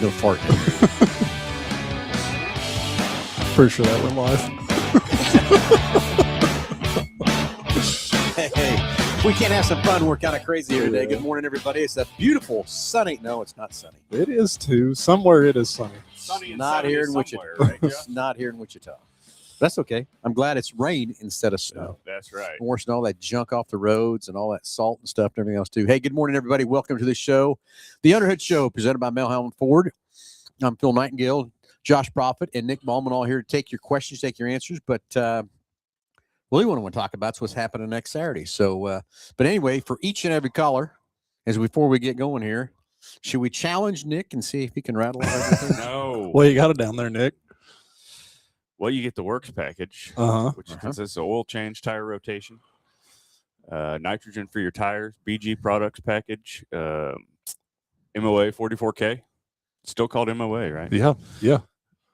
no fart. Pretty sure that went live. Hey, we can't have some fun. We're kind of crazy here today. Good morning, everybody. It's a beautiful sunny. No, it's not sunny. It is too. Somewhere it is sunny. Sunny and Not sunny here in Wichita. right, Jeff? It's not here in Wichita. That's okay. I'm glad it's rain instead of snow. That's right. Washing all that junk off the roads and all that salt and stuff and everything else too. Hey, good morning, everybody. Welcome to the show, the Underhood Show, presented by Melhound Ford. I'm Phil Nightingale, Josh Profit, and Nick Ballman all here to take your questions, take your answers. But really, what I want to talk about is what's happening next Saturday. So, but anyway, for each and every caller, as before we get going here, should we challenge Nick and see if he can rattle off everything? No. Well, you got it down there, Nick. Well, you get the works package, which consists of oil change, tire rotation, nitrogen for your tires, BG products package, MOA 44K. Still called MOA, right? Yeah.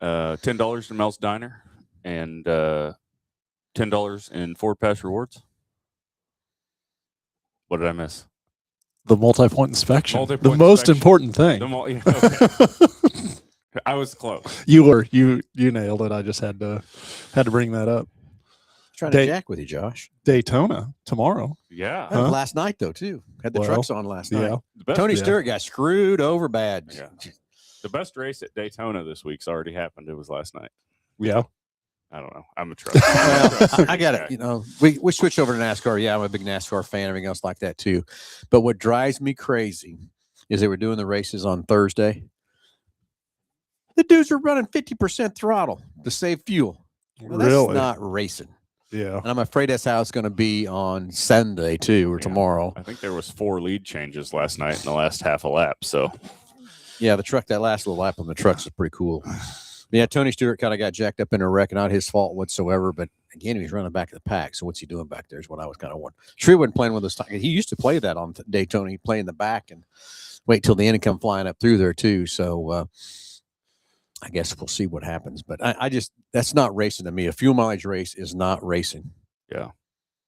$10 to Mel's Diner and $10 in Ford Pass rewards. What did I miss? The multi-point inspection. Multi-point the most inspection. important thing. Okay. I was close. You nailed it. I just had to bring that up. Trying to jack with you, Josh. Daytona tomorrow. Yeah. That was last night, though, too. Had the trucks on last night. Yeah. The best, Tony Stewart got screwed over bad. Yeah. The best race at Daytona this week's already happened. It was last night. Yeah. I don't know. I'm a truck. Well, I got it. You know, we switch over to NASCAR. Yeah, I'm a big NASCAR fan. Everything else like that too. But what drives me crazy is they were doing the races on Thursday. The dudes are running 50% throttle to save fuel. Well, that's Really? not racing. Yeah. And I'm afraid that's how it's going to be on Sunday too, or tomorrow. I think there was 4 lead changes last night in the last half a lap. So yeah, the truck, that last little lap on the trucks is pretty cool. Yeah, Tony Stewart kind of got jacked up in a wreck, not his fault whatsoever. But again, he's running back of the pack. So what's he doing back there is what I was kind of wondering. Sure, he wasn't playing with us. He used to play that on Daytona. He'd play in the back and wait till the end and come flying up through there too. So I guess we'll see what happens. But I just, that's not racing to me. A fuel mileage race is not racing. Yeah.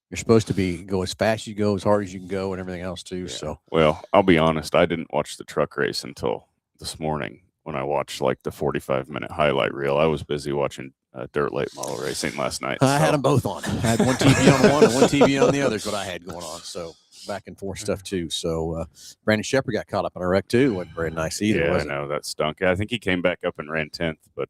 You're supposed to go as fast as you go, as hard as you can go, and everything else too. Yeah. So, well, I'll be honest. I didn't watch the truck race until this morning when I watched like the 45-minute highlight reel. I was busy watching dirt late model racing last night. I had them both on. I had one TV on one and one TV on the other is what I had going on. So back and forth stuff too. So Brandon Shepherd got caught up in a wreck too. Wasn't very nice either. Yeah, was I know that stunk. I think he came back up and ran 10th, but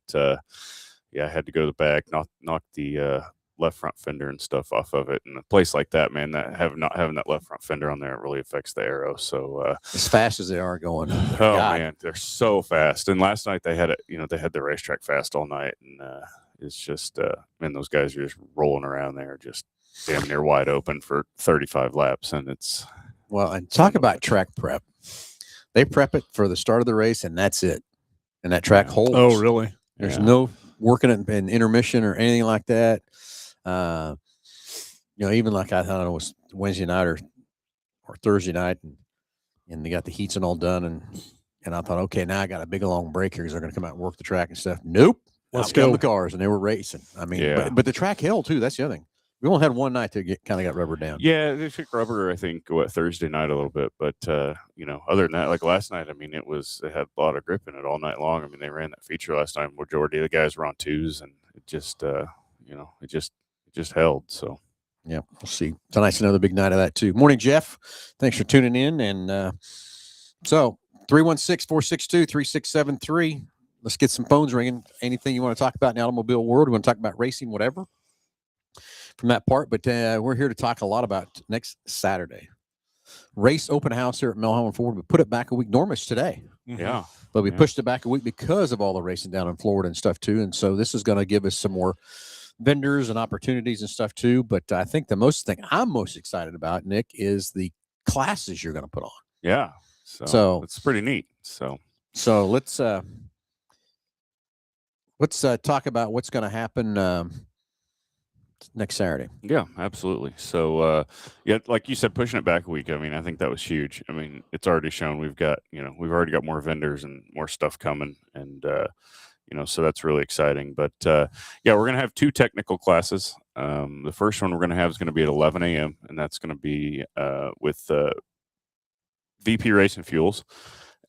yeah, I had to go to the back, knock the left front fender and stuff off of it. And a place like that, man, not having that left front fender on there, it really affects the aero. So as fast as they are going, oh God. Man, they're so fast. And last night they had they had the racetrack fast all night, and it's just man, those guys are just rolling around there, just damn near wide open for 35 laps, and it's and talk about track prep. They prep it for the start of the race, and that's it. And that track holds. Oh, really? There's no working it in intermission or anything like that. Even like I don't know, it was Wednesday night or Thursday night, and they got the heats and all done, and I thought, okay, now I got a big long break here because they're going to come out and work the track and stuff. Nope, Let's go go. the cars, and they were racing. I mean, but the track held too. That's the other thing. We only had one night to kind of got rubber down. Yeah, they took rubber, I think, Thursday night a little bit. But, other than that, like last night, I mean, they had a lot of grip in it all night long. I mean, they ran that feature last time. Majority of the guys were on 2s, and it just, it just held. So, yeah, we'll see. Tonight's another big night of that, too. Morning, Jeff. Thanks for tuning in. And so 316-462-3673. Let's get some phones ringing. Anything you want to talk about in the automobile world? We want to talk about racing, whatever. From that part, but we're here to talk a lot about next Saturday. Race open house here at Melhound Ford. We put it back a week. Norma's today. yeah. But we pushed it back a week because of all the racing down in Florida and stuff too. And so this is going to give us some more vendors and opportunities and stuff too. But I think the thing I'm most excited about, Nick, is the classes you're going to put on. Yeah. So it's pretty neat. So let's talk about what's going to happen next Saturday. Yeah, absolutely. So, like you said, pushing it back a week. I mean, I think that was huge. I mean, it's already shown we've already got more vendors and more stuff coming, and so that's really exciting. But we're going to have 2 technical classes. The first one we're going to have is going to be at 11 a.m. and that's going to be with VP Racing Fuels,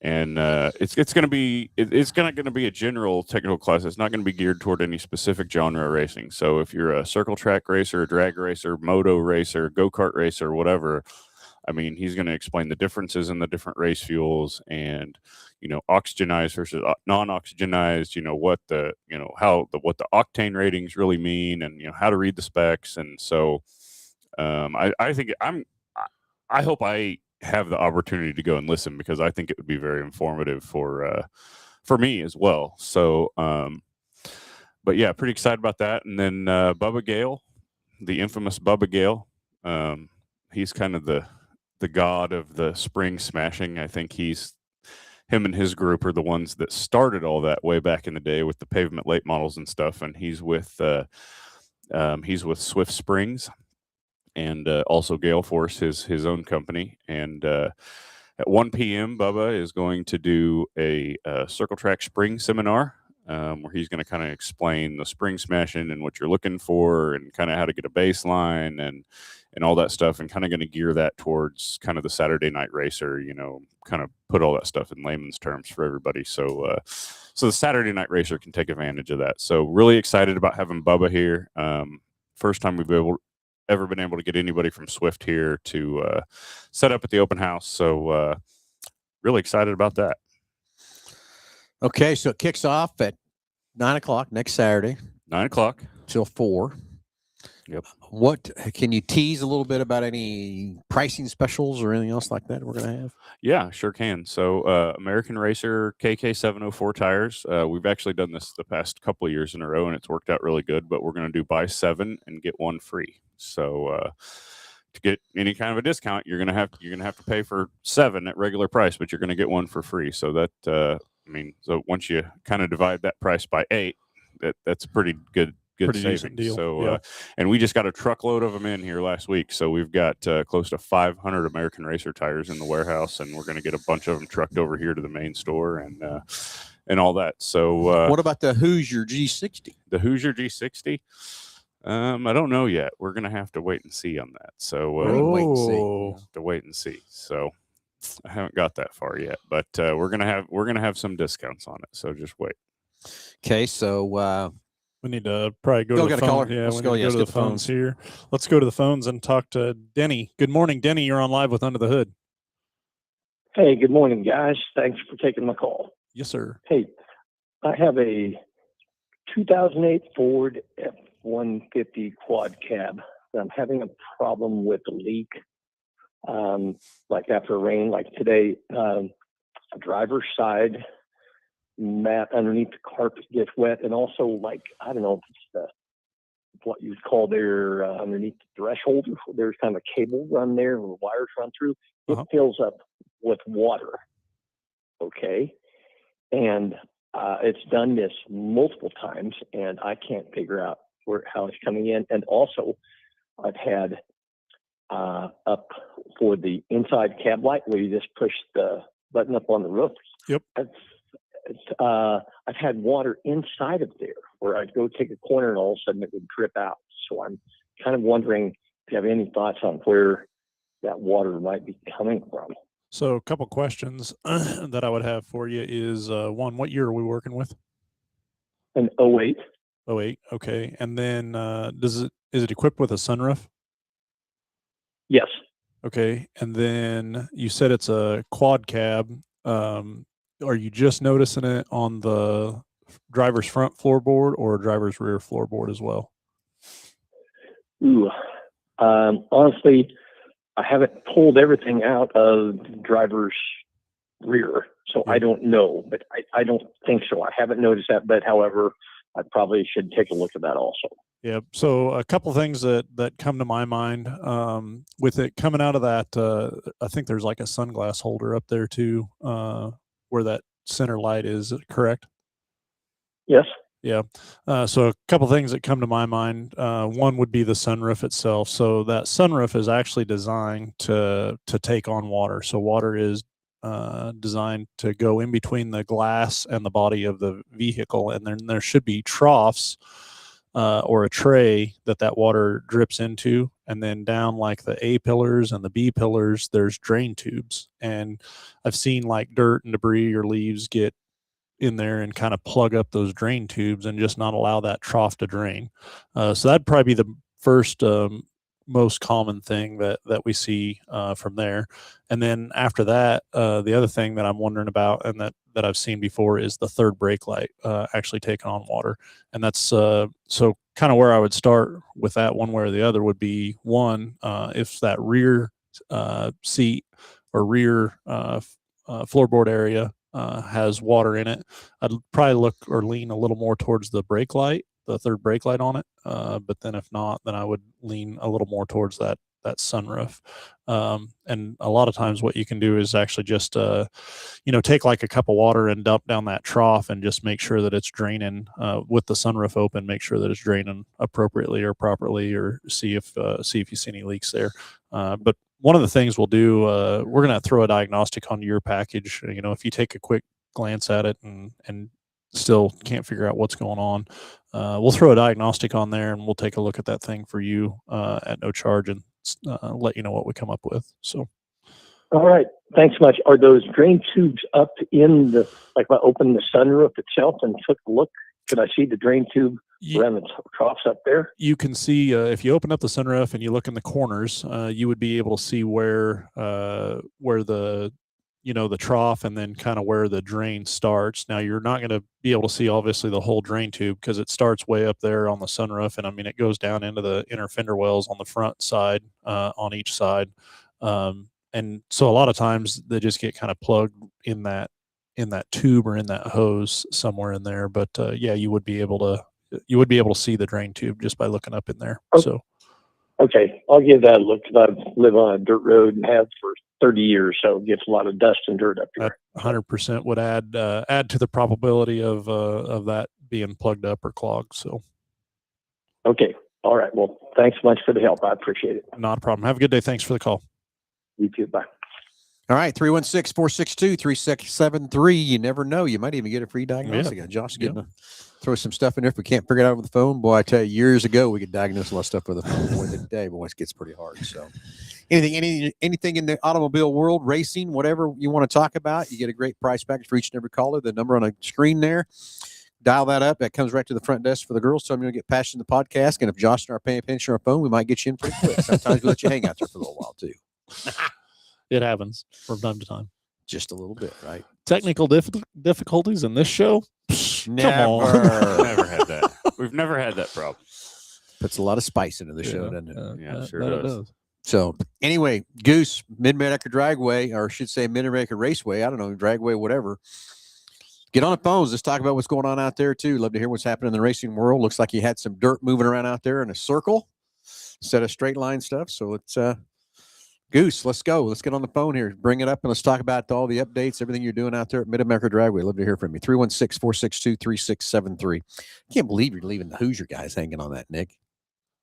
And it's going to be it's going to be a general technical class. It's not going to be geared toward any specific genre of racing. So if you're a circle track racer, a drag racer, moto racer, go-kart racer, whatever, I mean, he's going to explain the differences in the different race fuels and, oxygenized versus non-oxygenized, what the octane ratings really mean, and, how to read the specs. And so I think I hope I have the opportunity to go and listen, because I think it would be very informative for me as well. So, but yeah, pretty excited about that. And then Bubba Gale, the infamous Bubba Gale, he's kind of the god of the spring smashing. I think him and his group are the ones that started all that way back in the day with the pavement late models and stuff. And he's with Swift Springs, and also Gale Force, his own company. And at 1 p.m., Bubba is going to do a circle track spring seminar, where he's going to kind of explain the spring smashing and what you're looking for, and kind of how to get a baseline and all that stuff, and kind of going to gear that towards kind of the Saturday night racer, kind of put all that stuff in layman's terms for everybody. So the Saturday night racer can take advantage of that. So really excited about having Bubba here. First time we've ever been able to get anybody from Swift here to set up at the open house. So really excited about that. Okay, so it kicks off at 9 o'clock next Saturday. 9 o'clock till 4. Yep. What can you tease a little bit about any pricing specials or anything else like that we're going to have? Yeah, sure can. So American Racer KK704 tires. We've actually done this the past couple of years in a row, and it's worked out really good. But we're going to do buy 7 and get 1 free. So to get any kind of a discount, you're gonna have to pay for 7 at regular price, but you're going to get 1 for free. So that so once you kind of divide that price by 8, that's a pretty good savings. Deal. So yeah. And we just got a truckload of them in here last week. So we've got close to 500 American Racer tires in the warehouse, and we're going to get a bunch of them trucked over here to the main store and all that. So what about the Hoosier G60? The Hoosier G60? I don't know yet. We're going to have to wait and see on that. So wait and see. So I haven't got that far yet, but we're gonna have some discounts on it. So just wait. Okay, so we need to probably go to the phone. Yeah, let's we go. need to go to the phones here. Let's go to the phones and talk to Denny. Good morning, Denny. You're on live with Under the Hood. Hey, good morning, guys. Thanks for taking my call. Yes, sir. Hey, I have a 2008 Ford F-150 quad cab. I'm having a problem with a leak. Like after rain, like today, driver's side mat underneath the carpet gets wet, and also, like, I don't know if it's what you'd call there underneath the threshold. There's kind of a cable run there and wires run through. It fills up with water. Okay, and it's done this multiple times, and I can't figure out how it's coming in. And also, I've had up for the inside cab light where you just push the button up on the roof. Yep. I've had water inside of there where I'd go take a corner and all of a sudden it would drip out. So I'm kind of wondering if you have any thoughts on where that water might be coming from. So a couple questions that I would have for you is, one, what year are we working with? An 08. 08, okay. And then is it equipped with a sunroof? Yes. Okay. And then you said it's a quad cab. Are you just noticing it on the driver's front floorboard or driver's rear floorboard as well? Ooh, honestly, I haven't pulled everything out of the driver's rear, so I don't know, but I don't think so. I haven't noticed that, but however, I probably should take a look at that also. Yeah. So a couple things that come to my mind with it coming out of that, I think there's like a sunglass holder up there too, where that center light is, correct? Yes. Yeah. So a couple things that come to my mind. One would be the sunroof itself. So that sunroof is actually designed to take on water. So water is designed to go in between the glass and the body of the vehicle, and then there should be troughs or a tray that water drips into, and then down like the A pillars and the B pillars, there's drain tubes. And I've seen like dirt and debris or leaves get in there and kind of plug up those drain tubes and just not allow that trough to drain. So that'd probably be the first most common thing that we see from there. And then after that, the other thing that I'm wondering about and that I've seen before is the third brake light actually taking on water. And that's so kind of where I would start with that one way or the other would be one, if that rear seat or rear floorboard area has water in it, I'd probably look or lean a little more towards the brake light, the third brake light on it. But then if not, then I would lean a little more towards that sunroof. And a lot of times what you can do is actually just, take like a cup of water and dump down that trough and just make sure that it's draining with the sunroof open, make sure that it's draining appropriately or properly, or see if you see any leaks there. But one of the things we'll do, we're going to throw a diagnostic onto your package. If you take a quick glance at it and still can't figure out what's going on, we'll throw a diagnostic on there and we'll take a look at that thing for you at no charge and let you know what we come up with. So, All right. Thanks much. Are those drain tubes up in the, like if I opened the sunroof itself and took a look, could I see the drain tube around the troughs up there? You can see if you open up the sunroof and you look in the corners, you would be able to see where the the trough and then kind of where the drain starts. Now you're not going to be able to see obviously the whole drain tube because it starts way up there on the sunroof, and I mean it goes down into the inner fender wells on the front side on each side, and so a lot of times they just get kind of plugged in that tube or in that hose somewhere in there. But yeah, you would be able to see the drain tube just by looking up in there. Okay. So Okay, I'll give that a look because I live on a dirt road and have for 30 years, so it gets a lot of dust and dirt up here. that 100% would add to the probability of that being plugged up or clogged. So Okay, all right. Well, thanks so much for the help. I appreciate it. not a problem. Have a good day. Thanks for the call. You too. Bye. All right, 316-462-3673. You never know. You might even get a free diagnostic. Josh is getting throw some stuff in there if we can't figure it out over the phone. Boy, I tell you, years ago we could diagnose a lot of stuff with the phone. Boy, today, boy, it gets pretty hard. So anything in the automobile world, racing, whatever you want to talk about, you get a great price package for each and every caller. The number on the screen there, dial that up. That comes right to the front desk for the girls. Tell them you'll get passed in the podcast. And if Josh and I are paying attention on our phone, we might get you in pretty quick. Sometimes we let you hang out there for a little while too. It happens from time to time. Just a little bit, right? Technical difficulties in this show? Come on. Never had that. We've never had that problem. Puts a lot of spice into the show, doesn't it? Yeah, sure that it does. So anyway, Goose, Mid-America Dragway, or I should say Mid-America Raceway, I don't know, Dragway, whatever. Get on the phones. Let's talk about what's going on out there too. Love to hear what's happening in the racing world. Looks like you had some dirt moving around out there in a circle instead of straight line stuff. So it's Goose, let's go. Let's get on the phone here. Bring it up and let's talk about all the updates, everything you're doing out there at Mid-America Dragway. Love to hear from you. 316-462-3673. Can't believe you're leaving the Hoosier guys hanging on that, Nick.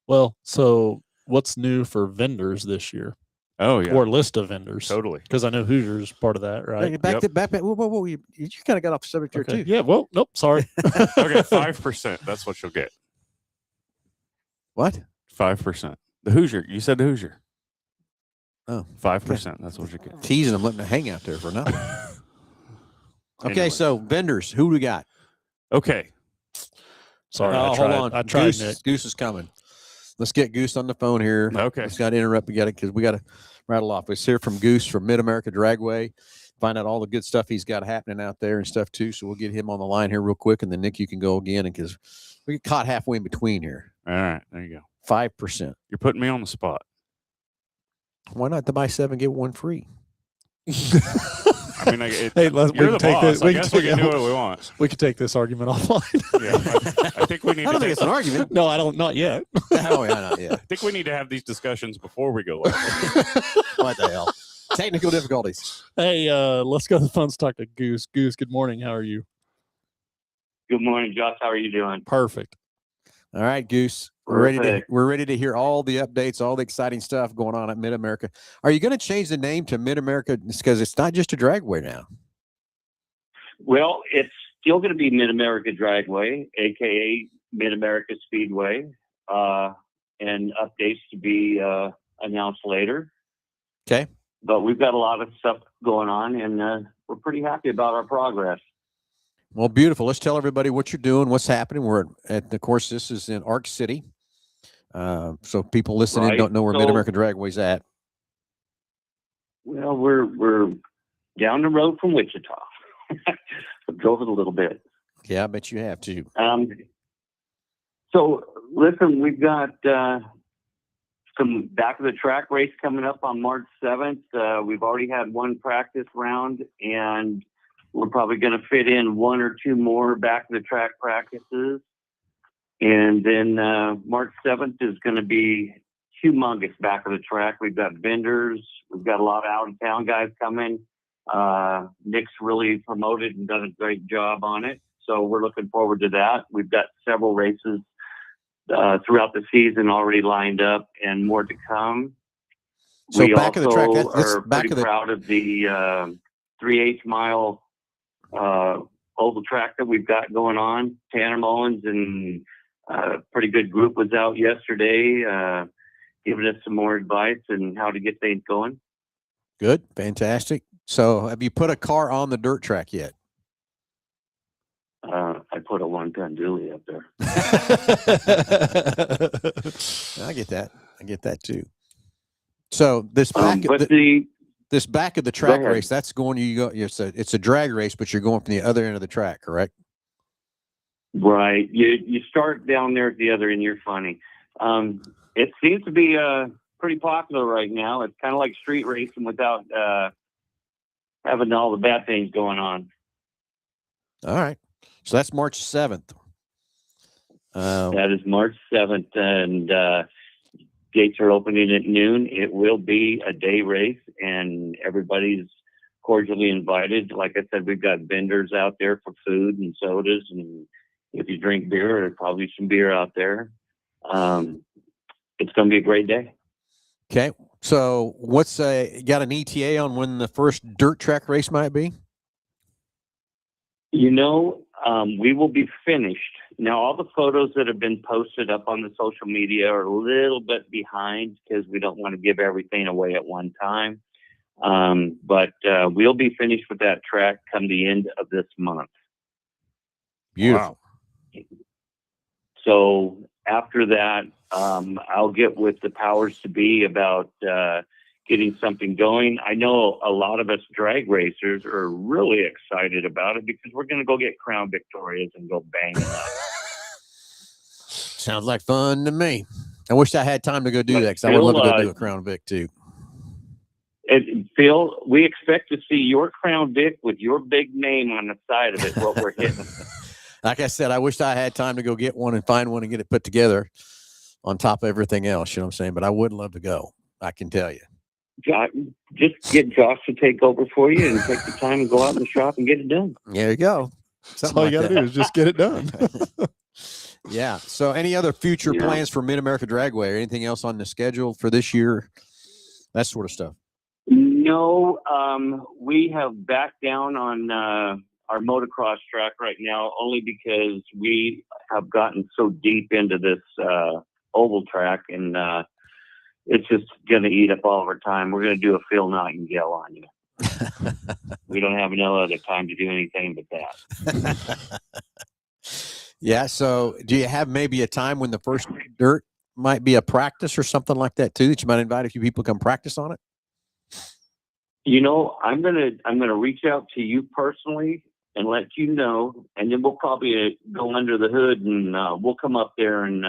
Well, so what's new for vendors this year? Oh yeah, Or list of vendors? totally. Because I know Hoosiers part of that, right? Back whoa, you kind of got off the subject here Okay. too. Yeah. Well, nope. Sorry. Okay, 5%. That's what you'll get. What? 5%. The Hoosier. You said the Hoosier. Oh, 5%. That's what you get. teasing them, letting them hang out there for nothing. Okay, Anyway. so vendors, who do we got? Okay. Sorry. Oh, I tried. hold on. I tried, Goose, Nick. Goose is coming. Let's get Goose on the phone here. Okay. It's got to interrupt. We got it because we got to rattle off. Let's hear from Goose from Mid-America Dragway. Find out all the good stuff he's got happening out there and stuff too. So we'll get him on the line here real quick, and then Nick, you can go again, and because we get caught halfway in between here. All right. There you go. 5%. You're putting me on the spot. Why not to buy 7 get 1 free? I mean, Hey, we you're can the take boss. this. I guess we can do what we want. We could take this argument offline. Yeah, I think we need I don't to. think it's an argument. No, I don't. Not yet. Oh, yeah, no, yeah. I think we need to have these discussions before we go live. What the hell? Technical difficulties. Hey, let's go to the phones. Talk to Goose. Goose, good morning. How are you? Good morning, Josh. How are you doing? Perfect. All right, Goose. Perfect. We're ready to hear all the updates, all the exciting stuff going on at Mid-America. Are you going to change the name to Mid-America because it's not just a dragway now? Well, it's still going to be Mid-America Dragway, aka Mid America Speedway, and updates to be announced later. Okay. But we've got a lot of stuff going on, and we're pretty happy about our progress. Well, beautiful. Let's tell everybody what you're doing, what's happening. We're at, of course, this is in Ark City. So people listening Right. don't know where So- Mid America Dragway's at. Well, we're down the road from Wichita. Drove it a little bit. Yeah, I bet you have too. So listen, we've got some back of the track race coming up on March 7th. We've already had one practice round, and we're probably going to fit in one or two more back of the track practices. And then March 7th is going to be humongous back of the track. We've got vendors. We've got a lot of out of town guys coming. Nick's really promoted and done a great job on it. So we're looking forward to that. We've got several races throughout the season already lined up and more to come. So we back of the track, also that's are back pretty of the proud of the 3/8 mile oval track that we've got going on. Tanner Mullins and a pretty good group was out yesterday giving us some more advice on how to get things going. good, fantastic. So have you put a car on the dirt track yet? I put a 1-ton dually up there. I get that. I get that too. So this back, But this back of the track ahead. race, that's going. You go. It's a drag race, but you're going from the other end of the track, correct? right, you start down there at the other end. You're funny. It seems to be pretty popular right now. It's kind of like street racing without having all the bad things going on. All right. So that's March 7th. That is March 7th, and gates are opening at noon. It will be a day race, and everybody's cordially invited. Like I said, we've got vendors out there for food and sodas, and if you drink beer, there's probably some beer out there. It's going to be a great day. Okay. So got an ETA on when the first dirt track race might be? You know, we will be finished. Now, all the photos that have been posted up on the social media are a little bit behind because we don't want to give everything away at one time. But we'll be finished with that track come the end of this month. Beautiful. So after that, I'll get with the powers to be about getting something going. I know a lot of us drag racers are really excited about it because we're going to go get Crown Victorias and go banging up. Sounds like fun to me. I wish I had time to go do But that because I would love to Phil, go do a Crown Vic too. And Phil, we expect to see your Crown Vic with your big name on the side of it, what we're hitting. Like I said, I wish I had time to go get one and find one and get it put together on top of everything else. You know what I'm saying? But I would love to go. I can tell you. Just get Josh to take over for you and take the time and go out in the shop and get it done. There you go. That's all you got to do is just get it done. Yeah. So any other future Yeah. plans for Mid America Dragway or anything else on the schedule for this year? That sort of stuff. No, we have backed down on our motocross track right now only because we have gotten so deep into this oval track, and it's just going to eat up all of our time. We're going to do a Phil Nightingale on you. We don't have no other time to do anything but that. Yeah. So do you have maybe a time when the first dirt might be a practice or something like that too, that you might invite a few people to come practice on it? You know, I'm gonna reach out to you personally and let you know, and then we'll probably go under the hood and we'll come up there and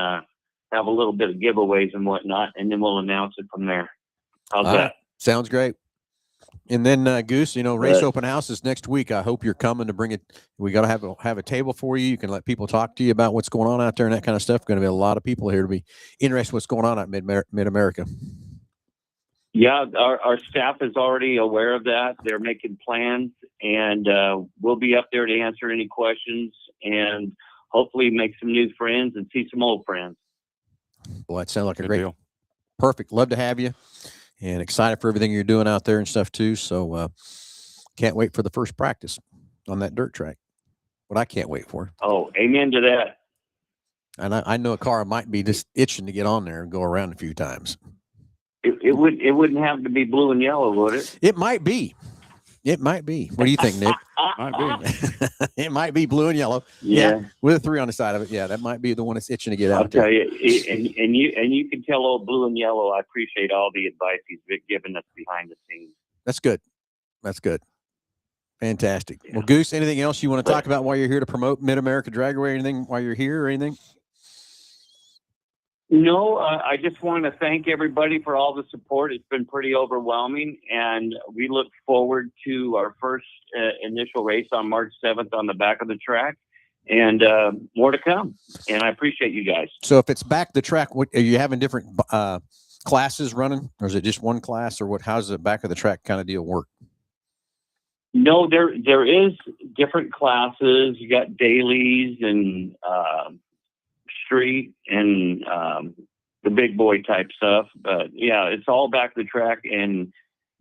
have a little bit of giveaways and whatnot, and then we'll announce it from there. How's All that? right. Sounds great. And then Goose, race Right. open house is next week. I hope you're coming to bring it. We got to have a table for you. You can let people talk to you about what's going on out there and that kind of stuff. Going to be a lot of people here to be interested in what's going on at Mid America. Yeah, our staff is already aware of that. They're making plans, and we'll be up there to answer any questions and hopefully make some new friends and see some old friends. Well, that sounds like a Good great, deal. perfect. Love to have you, and excited for everything you're doing out there and stuff too. So can't wait for the first practice on that dirt track. What I can't wait for. Oh, amen to that. And I know a car might be just itching to get on there and go around a few times. It wouldn't have to be blue and yellow, would it? It might be. It might be. What do you think, Nick? Might be. It might be blue and yellow. Yeah. With a 3 on the side of it. Yeah, that might be the one that's itching to get I'll out there. tell you, and you can tell old blue and yellow. I appreciate all the advice he's been giving us behind the scenes. That's good. That's good. Fantastic. Yeah. Well, Goose, anything else you want to talk about while you're here to promote Mid-America Dragway? Anything while you're here or anything? No, I just want to thank everybody for all the support. It's been pretty overwhelming, and we look forward to our first initial race on March 7th on the back of the track, and more to come. And I appreciate you guys. So if it's back the track, what are you having different classes running, or is it just one class, or what? How's the back of the track kind of deal work? No, there is different classes. You got dailies and street and the big boy type stuff. But yeah, it's all back to the track, and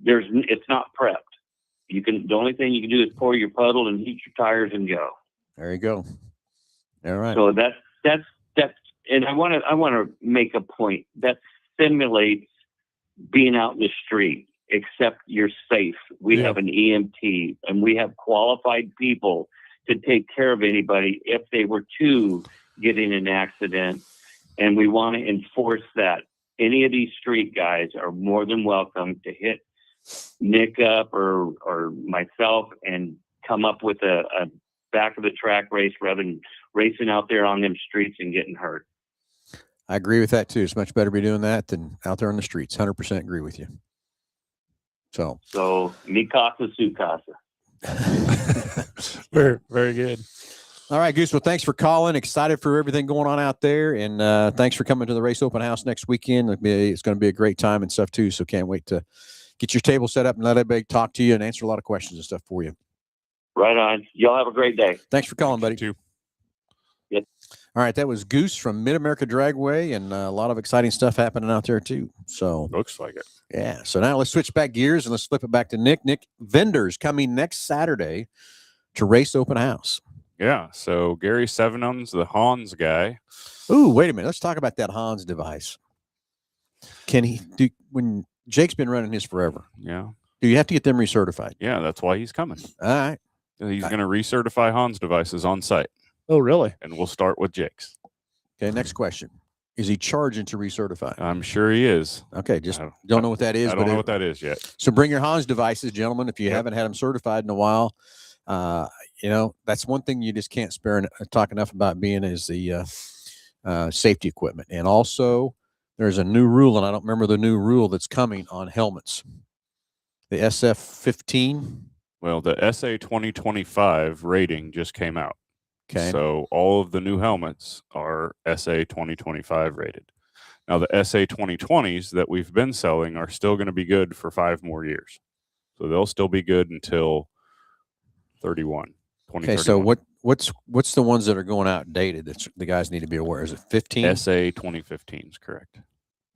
it's not prepped. The only thing you can do is pour your puddle and heat your tires and go. There you go. All right. So that's and I want to make a point that simulates being out in the street, except you're safe. We have an EMT, and we have qualified people to take care of anybody if they were to get in an accident. And we want to enforce that. Any of these street guys are more than welcome to hit Nick up or myself and come up with a back of the track race rather than racing out there on them streets and getting hurt. I agree with that too. It's much better to be doing that than out there on the streets. 100% agree with you. So mi casa, su casa. Very, very good. all right, Goose. Well, thanks for calling. Excited for everything going on out there. And thanks for coming to the Race Open House next weekend. It's going to be a great time and stuff too. So can't wait to get your table set up and let everybody talk to you and answer a lot of questions and stuff for you. Right on. Y'all have a great day. Thanks for calling, buddy. Too. Yep. All right, that was Goose from Mid-America Dragway, and a lot of exciting stuff happening out there too. So Looks like it. yeah. So now let's switch back gears and let's flip it back to Nick. Nick, vendors coming next Saturday to Race Open House. Yeah. So Gary Sevenums, the Hans guy. Ooh, wait a minute. Let's talk about that Hans device. Can he do when Jake's been running his forever? Yeah. Do you have to get them recertified? Yeah. That's why he's coming. All right. He's going to recertify Hans devices on site, Oh, really? and we'll start with Jake's. Okay. Next question. Is he charging to recertify? I'm sure he is. Okay. Just I don't know what that is. I don't know what that is yet. So bring your Hans devices, gentlemen. If you Yep. haven't had them certified in a while, that's one thing you just can't spare and talk enough about being is the safety equipment. And also there's a new rule, and I don't remember the new rule that's coming on helmets. The SF-15. Well, the SA 2025 rating just came out. Okay. So all of the new helmets are SA 2025 rated. Now the SA 2020s that we've been selling are still going to be good for 5 more years. So they'll still be good until 2031. Okay. So what's the ones that are going outdated that the guys need to be aware? Is it 15? SA 2015 is correct.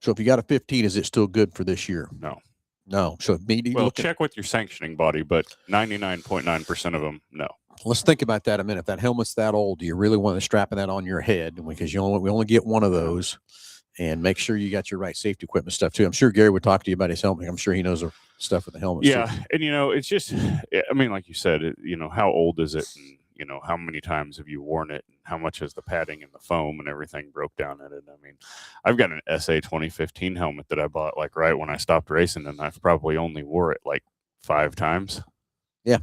So if you got a 15, is it still good for this year? No. No. So maybe Well, check with your sanctioning body, but 99.9% of them, no. let's think about that a minute. If that helmet's that old, do you really want to strapping that on your head? Because we only get one of those, and make sure you got your right safety equipment stuff too. I'm sure Gary would talk to you about his helmet. I'm sure he knows the stuff with the helmet. Yeah, and it's just, I mean, like you said, how old is it, and how many times have you worn it, and how much has the padding and the foam and everything broke down in it? I mean, I've got an SA 2015 helmet that I bought like right when I stopped racing, and I've probably only wore it like 5 times. Yeah,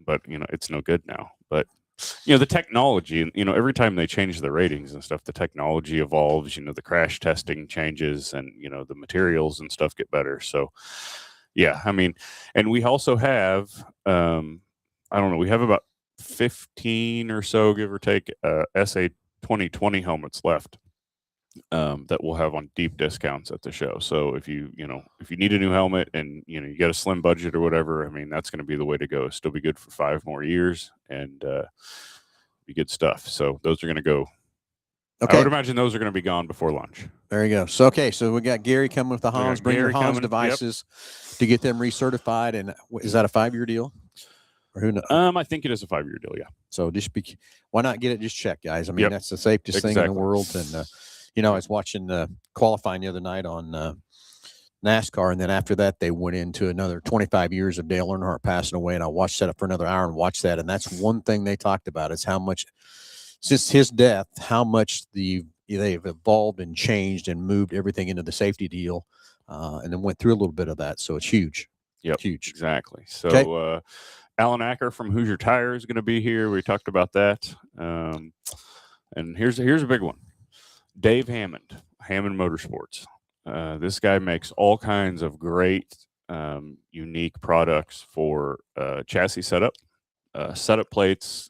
but it's no good now. But the technology, every time they change the ratings and stuff, the technology evolves. The crash testing changes, and the materials and stuff get better. So yeah, I mean, and we also have I don't know, we have about 15 or so, give or take, SA 2020 helmets left that we'll have on deep discounts at the show. So if you need a new helmet and you got a slim budget or whatever, I mean, that's going to be the way to go. Still be good for 5 more years and be good stuff. So those are going to go. Okay. I would imagine those are going to be gone before lunch. There you go. So so we got Gary coming with the Hans. Bring your Gary Hans coming, yep. devices to get them recertified. And is that a 5-year deal? Or who knows? I think it is a 5-year deal. Yeah. So why not get it just checked, guys? I mean, Yep. that's the safest thing in the Exactly. world. And, I was watching qualifying the other night on NASCAR. And then after that, they went into another 25 years of Dale Earnhardt passing away. And I watched that up for another hour and watched that. And that's one thing they talked about is how much, since his death, how much they've evolved and changed and moved everything into the safety deal. And then went through a little bit of that. So it's huge. Yep. Huge. Exactly. So, Okay. Alan Acker from Hoosier Tire is going to be here. We talked about that. And here's a big one. Dave Hammond Motorsports. This guy makes all kinds of great, unique products for chassis setup, setup plates,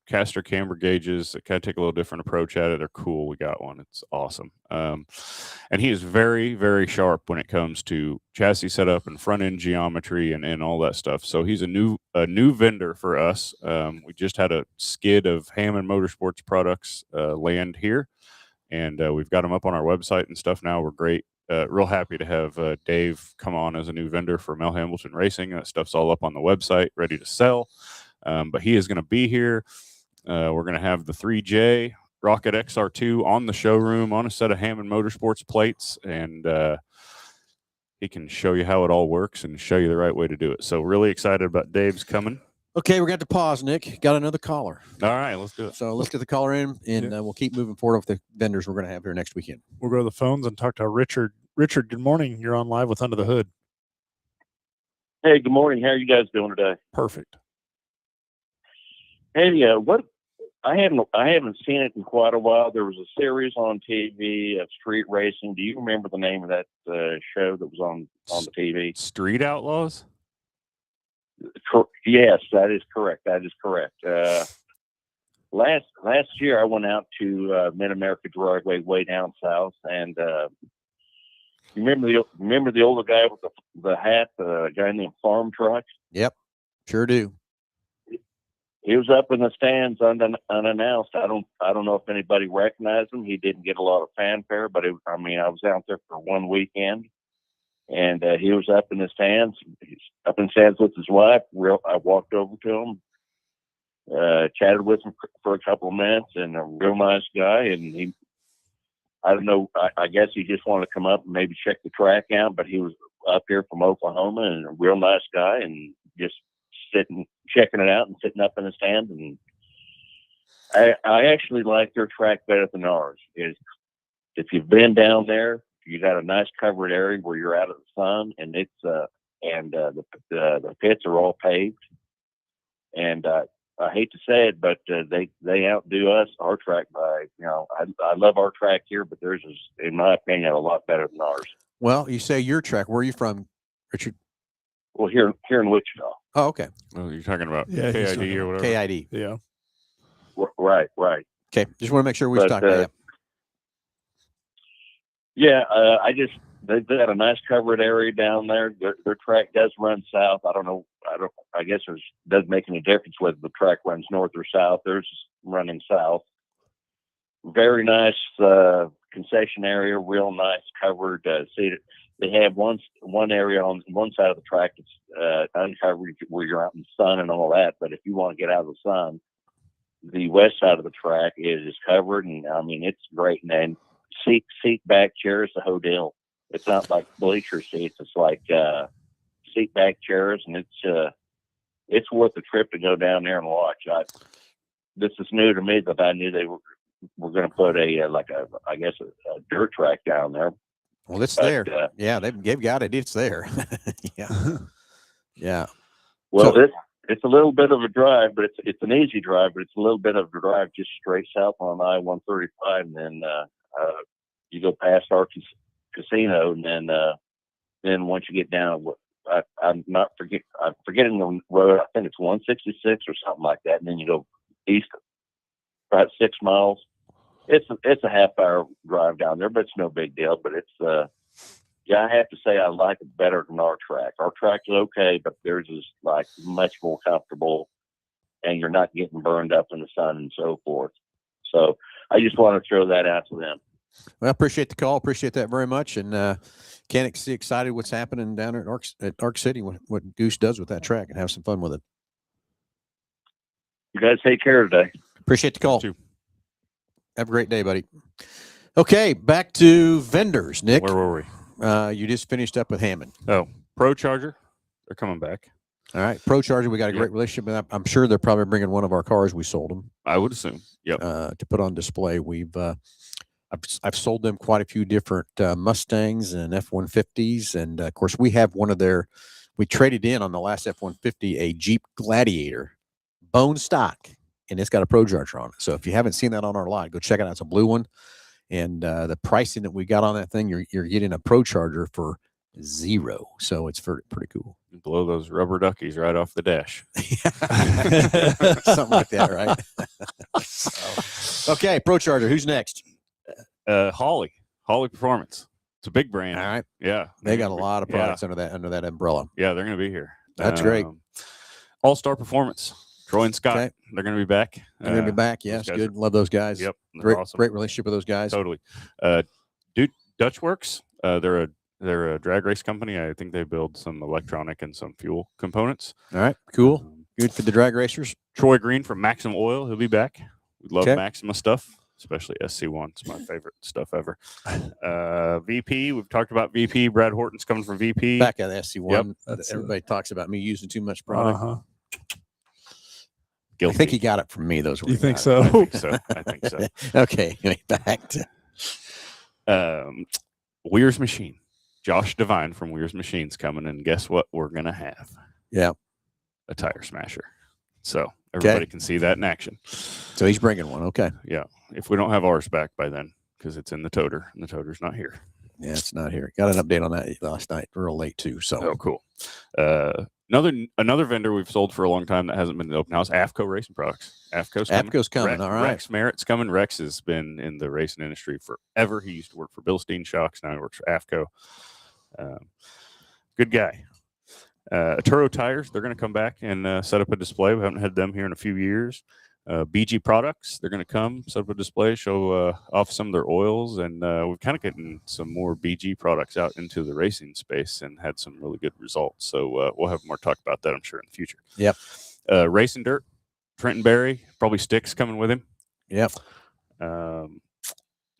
caster camber gauges that kind of take a little different approach at it. They're cool. We got one. It's awesome. And he is very, very sharp when it comes to chassis setup and front end geometry and all that stuff. So he's a new vendor for us. We just had a skid of Hammond Motorsports products land here, and we've got them up on our website and stuff now. We're real happy to have Dave come on as a new vendor for Mel Hambleton Racing. That stuff's all up on the website, ready to sell. But he is going to be here. We're going to have the 3J Rocket XR2 on the showroom on a set of Hammond Motorsports plates, and he can show you how it all works and show you the right way to do it. So really excited about Dave's coming. Okay, we're going to pause, Nick. Got another caller. All right, let's do it. So let's get the caller in, and we'll keep moving forward with the vendors we're going to have here next weekend. We'll go to the phones and talk to Richard. Richard, good morning. You're on live with Under the Hood. Hey, good morning. How are you guys doing today? Perfect. Hey, what I haven't seen it in quite a while. There was a series on TV of street racing. Do you remember the name of that show that was on the TV? Street Outlaws? Yes, that is correct. That is correct. Last year, I went out to Mid America Dragway way down south, and you remember the older guy with the hat, the guy named Farm Truck? Yep, sure do. He was up in the stands unannounced. I don't know if anybody recognized him. He didn't get a lot of fanfare, but I was out there for one weekend, and he was up in the stands. He's up in the stands with his wife. I walked over to him, chatted with him for a couple of minutes, and a real nice guy. And I don't know, I guess he just wanted to come up and maybe check the track out, but he was up here from Oklahoma and a real nice guy, and just checking it out and sitting up in the stand. And I actually like their track better than ours. If you've been down there, you got a nice covered area where you're out of the sun, and it's the pits are all paved. And I hate to say it, but they outdo us, our track, by, I love our track here, but theirs is, in my opinion, a lot better than ours. Well, you say your track. Where are you from, Richard? Well, here in Wichita. Oh, okay. Oh, you're talking about Yeah, he's KID talking or whatever? KID. Yeah. Right. Okay. Just want to make sure we But, talk about Yeah, they've got a nice covered area down there. Their track does run south. I guess it doesn't make any difference whether the track runs north or south. Theirs is running south. Very nice concession area, real nice covered seated. They have one area on one side of the track that's uncovered where you're out in the sun and all that. But if you want to get out of the sun, the west side of the track is covered, and it's great. And then seat back chairs, the whole deal. It's not like bleacher seats. It's like seat back chairs, and it's worth the trip to go down there and watch. This is new to me, but I knew they were going to put a dirt track down there. Well, it's there. Yeah, they've got it. It's there. Yeah. Yeah. Well, it's a little bit of a drive, but it's an easy drive, but it's a little bit of a drive just straight south on I-135, and then you go past our casino, and then once you get down, I'm forgetting the road. I think it's 166 or something like that, and then you go east about 6 miles. It's a half-hour drive down there, but it's no big deal. But it's I have to say I like it better than our track. Our track is okay, but theirs is like much more comfortable, and you're not getting burned up in the sun and so forth. So I just want to throw that out to them. Well, I appreciate the call. Appreciate that very much. And can't see excited what's happening down at Arc City, what Goose does with that track, and have some fun with it. You guys take care today. Appreciate the call. Too. Have a great day, buddy. Okay, back to vendors. Nick, Where were we? you just finished up with Hammond. Oh, Pro Charger. They're coming back. All right, Pro Charger. We got a Yep. great relationship with them. I'm sure they're probably bringing one of our cars. We sold them I would assume. Yep. to put on display. I've sold them quite a few different Mustangs and F-150s, and of course we have one of their. We traded in on the last F-150 a Jeep Gladiator, bone stock, and it's got a Pro Charger on it. So if you haven't seen that on our lot, go check it out. It's a blue one, and the pricing that we got on that thing, you're getting a Pro Charger for $0. So it's pretty cool. Blow those rubber duckies right off the dash. Something like that, right? So, okay, Pro Charger. Who's next? Holly Performance. It's a big brand. All right, Yeah. they got a lot of Yeah. products under that umbrella. Yeah, they're going to be here. That's great. All Star Performance. Troy and Scott. Okay. They're going to be back. They're gonna be back. Yeah, those it's guys good. Love those guys. Yep. They're Great, awesome. great relationship with those guys. Totally. Dutch Works. They're a drag race company. I think they build some electronic and some fuel components. All right, cool. Um, Good for the drag racers. Troy Green from Maxima Oil. He'll be back. We love Okay. Maxima stuff, especially SC1. It's my favorite stuff ever. VP. We've talked about VP. Brad Horton's coming from VP. Back at SC1. That's, Everybody talks about me using too much product. Uh-huh. I Guilty. think he got it from me. Those were You he think got so? I think so. I think so. it. Okay, back to Weir's Machine. Josh Devine from Weir's Machine's coming, and guess what? We're gonna have yeah. a tire smasher. So everybody can see that in action. So he's bringing one. Okay. Yeah, if we don't have ours back by then, because it's in the toter, and the toter's not here. Yeah, it's not here. Got an update on that last night, real late too. So Oh, cool. Another vendor we've sold for a long time that hasn't been in the open house. AFCO Racing Products. AFCO's coming. AFCO's coming. All right. Rex Merritt's coming. Rex has been in the racing industry forever. He used to work for Bilstein Shocks. Now he works for AFCO. Good guy. Turo Tires, they're going to come back and set up a display. We haven't had them here in a few years. BG Products, they're going to come set up a display, show off some of their oils, and we've kind of gotten some more BG products out into the racing space and had some really good results. So we'll have more talk about that, I'm sure, in the future. Yep. Racing Dirt, Trenton Berry, probably Sticks coming with him. Yep.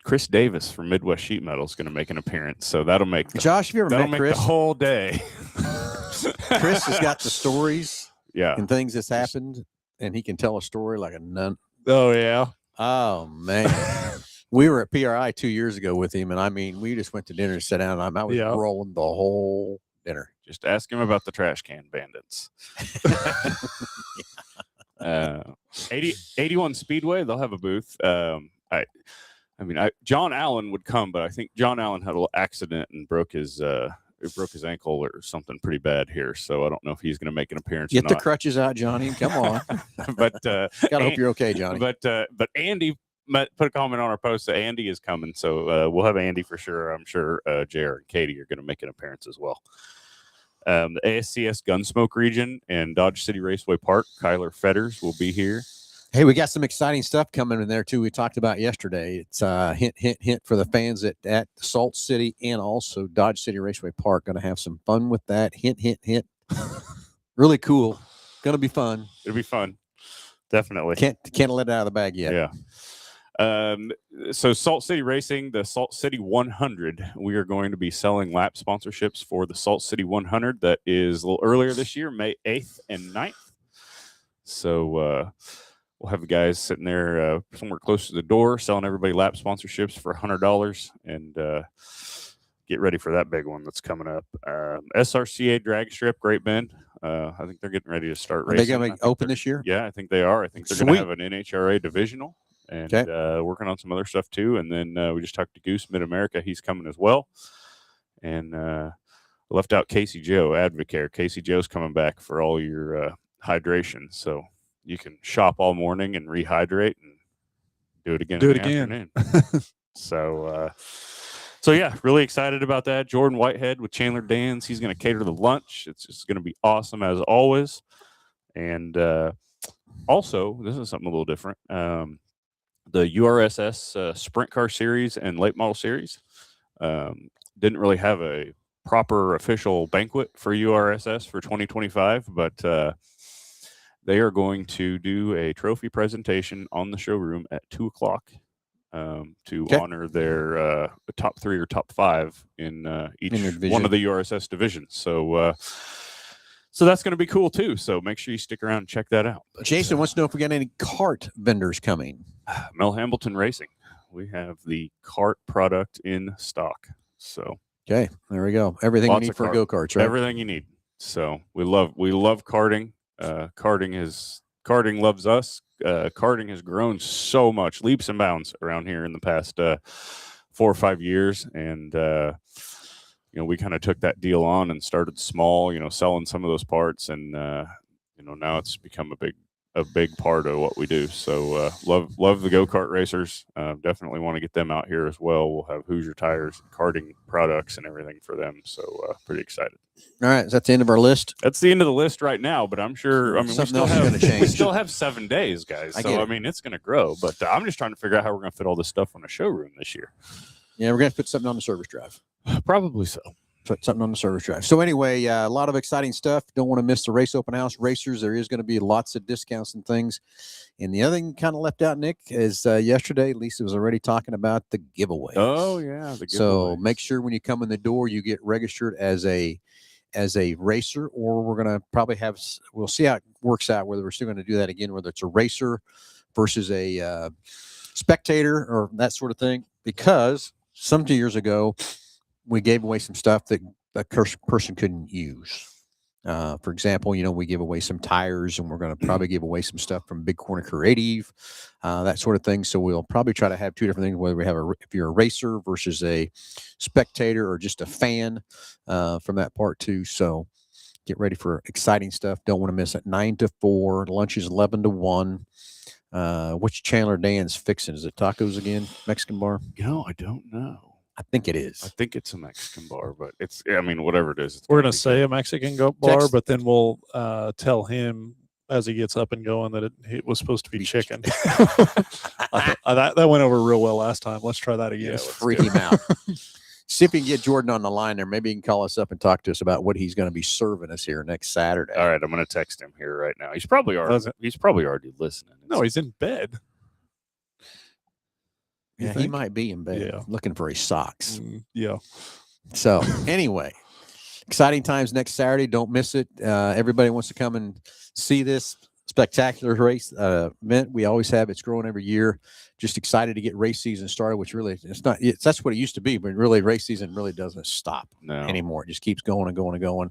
Chris Davis from Midwest Sheet Metal is going to make an appearance, so that'll make Josh, have you ever that'll met make Chris? the whole day. Chris has got the stories Yeah. and things that's happened, and he can tell a story like a nun. Oh yeah. Oh man. We were at PRI 2 years ago with him, and I mean, we just went to dinner and sat down, and I was Yeah. rolling the whole dinner. Just ask him about the trash can bandits. 81 Speedway, they'll have a booth. John Allen would come, but I think John Allen had a little accident and broke his ankle or something pretty bad here. So I don't know if he's going to make an appearance. Get or the not. crutches out, Johnny. Come on. But Gotta hope you're okay, Johnny. But Andy put a comment on our post that Andy is coming, so we'll have Andy for sure. I'm sure JR and Katie are going to make an appearance as well. The ASCS Gunsmoke region and Dodge City Raceway Park, Kyler Fetters will be here. Hey, we got some exciting stuff coming in there too. We talked about yesterday. It's hint for the fans at Salt City and also Dodge City Raceway Park. Going to have some fun with that. Hint. Really cool. Going to be fun. It'll be fun, definitely. Can't let it out of the bag yet. Yeah. So Salt City Racing, the Salt City 100, we are going to be selling lap sponsorships for the Salt City 100. That is a little earlier this year, May 8th and 9th. So we'll have the guys sitting there somewhere close to the door selling everybody lap sponsorships for $100 and get ready for that big one that's coming up. SRCA Drag Strip, Great Bend. I think they're getting ready to start Are they racing. going I to think open they're- this year? Yeah, I think they are. I think they're going to have an NHRA divisional and working on some other stuff too. And then we just talked to Goose Mid-America. He's coming as well. And left out Casey Joe, Advocare. Casey Joe's coming back for all your hydration. So you can shop all morning and rehydrate and do it again. Do in it the again. afternoon. So yeah, really excited about that. Jordan Whitehead with Chandler Dans. He's going to cater the lunch. It's just going to be awesome as always. And also, this is something a little different. The URSS Sprint Car Series and Late Model Series didn't really have a proper official banquet for URSS for 2025, but they are going to do a trophy presentation on the showroom at 2:00 to Okay. honor their top 3 or top 5 in each their one division. of the URSS divisions. So that's going to be cool too. So make sure you stick around and check that out. But, Jason wants to know if we got any cart vendors coming. Mel Hambleton Racing. We have the cart product in stock. So Okay, there we go. Everything Lots we need of for cart. go karts, right? everything you need. So we love karting. Karting loves us. Karting has grown so much, leaps and bounds around here in the past 4 or 5 years, and we kind of took that deal on and started small, selling some of those parts, and now it's become a big part of what we do. So love the go-kart racers. Definitely want to get them out here as well. We'll have Hoosier tires, karting products, and everything for them. So pretty excited. All right, is that the end of our list? That's the end of the list right now, but I'm sure. I mean, Something else is gonna we change. still have 7 days, guys. I So get I it. mean, it's going to grow. But I'm just trying to figure out how we're going to fit all this stuff on a showroom this year. Yeah, we're going to put something on the service drive. Probably so. Put something on the service drive. So anyway, a lot of exciting stuff. Don't want to miss the race open house racers. There is going to be lots of discounts and things. And the other thing kind of left out, Nick, is yesterday Lisa was already talking about the giveaway. Oh yeah, the So giveaways. make sure when you come in the door, you get registered as a racer, or we're going to probably we'll see how it works out, whether we're still going to do that again, whether it's a racer versus a spectator or that sort of thing, because some 2 years ago, we gave away some stuff that a person couldn't use. For example, we give away some tires, and we're going to probably give away some stuff from Big Corner Creative, that sort of thing. So we'll probably try to have 2 different things, whether we have if you're a racer versus a spectator or just a fan from that part too. So get ready for exciting stuff. Don't want to miss it. 9 to 4. Lunch is 11 to 1. Which Chandler Dan's fixing? Is it tacos again? Mexican bar? I don't know. I think it I is. think it's a Mexican bar, but whatever it is. We're going to say a Mexican bar, Text- but then we'll tell him as he gets up and going that it was supposed to be chicken. That went over real well last time. Let's try that again. Yeah, Just freak him out. See if we can get Jordan on the line there. Maybe he can call us up and talk to us about what he's going to be serving us here next Saturday. All right, I'm going to text him here right now. He's probably Does already listening. No, he's in bed. You Yeah, he think? might be in bed Yeah. looking for his socks. Yeah. So anyway, exciting times next Saturday. Don't miss it. Everybody wants to come and see this spectacular race event. We always have. It's growing every year. Just excited to get race season started, which really that's what it used to be, but really race season really doesn't stop No. anymore. It just keeps going and going and going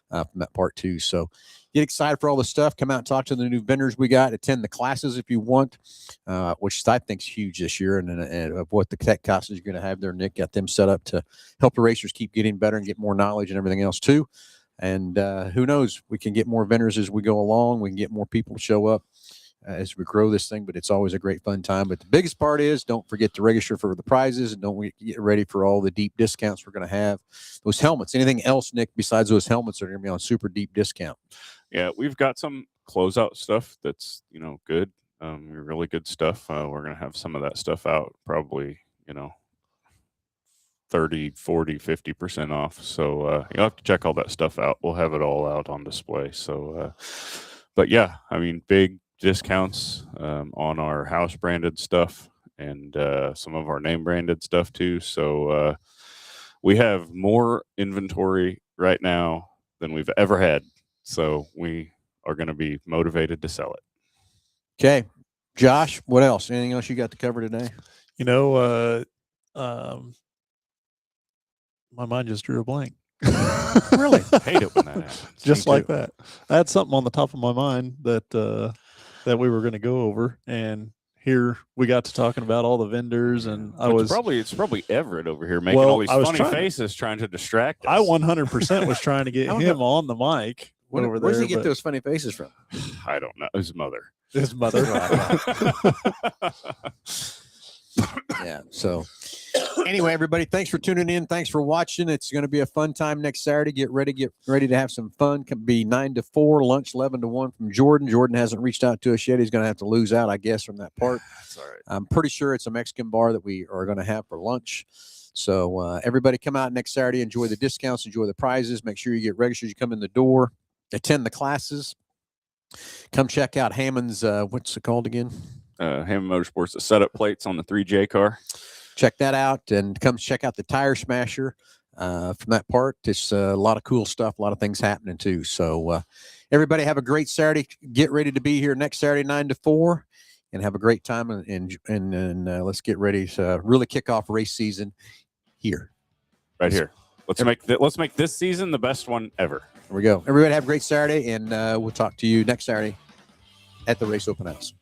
from that part too. So get excited for all the stuff. Come out and talk to the new vendors we got. Attend the classes if you want, which I think is huge this year. And of what the tech classes you're going to have there, Nick got them set up to help the racers keep getting better and get more knowledge and everything else too. And who knows, we can get more vendors as we go along. We can get more people to show up as we grow this thing, but it's always a great fun time. But the biggest part is don't forget to register for the prizes, and don't get ready for all the deep discounts we're going to have. Those helmets, anything else, Nick, besides those helmets are going to be on super deep discount. Yeah, we've got some closeout stuff that's good, really good stuff. We're going to have some of that stuff out probably 30, 40, 50% off. So you'll have to check all that stuff out. We'll have it all out on display. So, but yeah, big discounts on our house branded stuff and some of our name branded stuff too. So we have more inventory right now than we've ever had. So we are going to be motivated to sell it. Okay. Josh, what else? Anything else you got to cover today? My mind just drew a blank. Really? Hate it when that happens. Just Me like too. that. I had something on the top of my mind that we were going to go over, and here we got to talking about all the vendors, and It's probably Everett over here making Well, all these I was funny trying to- faces trying to distract us. I 100% was trying to get I don't him on the mic over Where there. does he get but those funny faces from? I don't know. His mother. his mother. Yeah. So anyway, everybody, thanks for tuning in. Thanks for watching. It's going to be a fun time next Saturday. Get ready to have some fun. Can be 9 to 4, lunch 11 to 1 from Jordan. Jordan hasn't reached out to us yet. He's going to have to lose out, I guess, from that part. That's all right. I'm pretty sure it's a Mexican bar that we are going to have for lunch. So everybody come out next Saturday, enjoy the discounts, enjoy the prizes. Make sure you get registered. You come in the door, attend the classes. Come check out Hammond's. What's it called again? Hammond Motorsports, the setup plates on the 3J car. Check that out, and come check out the Tire Smasher from that part. It's a lot of cool stuff, a lot of things happening too. So everybody have a great Saturday. Get ready to be here next Saturday, 9 to 4, and have a great time. And let's get ready to really kick off race season here. Right here. Let's make this season the best one ever. There we go. Everybody have a great Saturday, and we'll talk to you next Saturday at the Race Open House.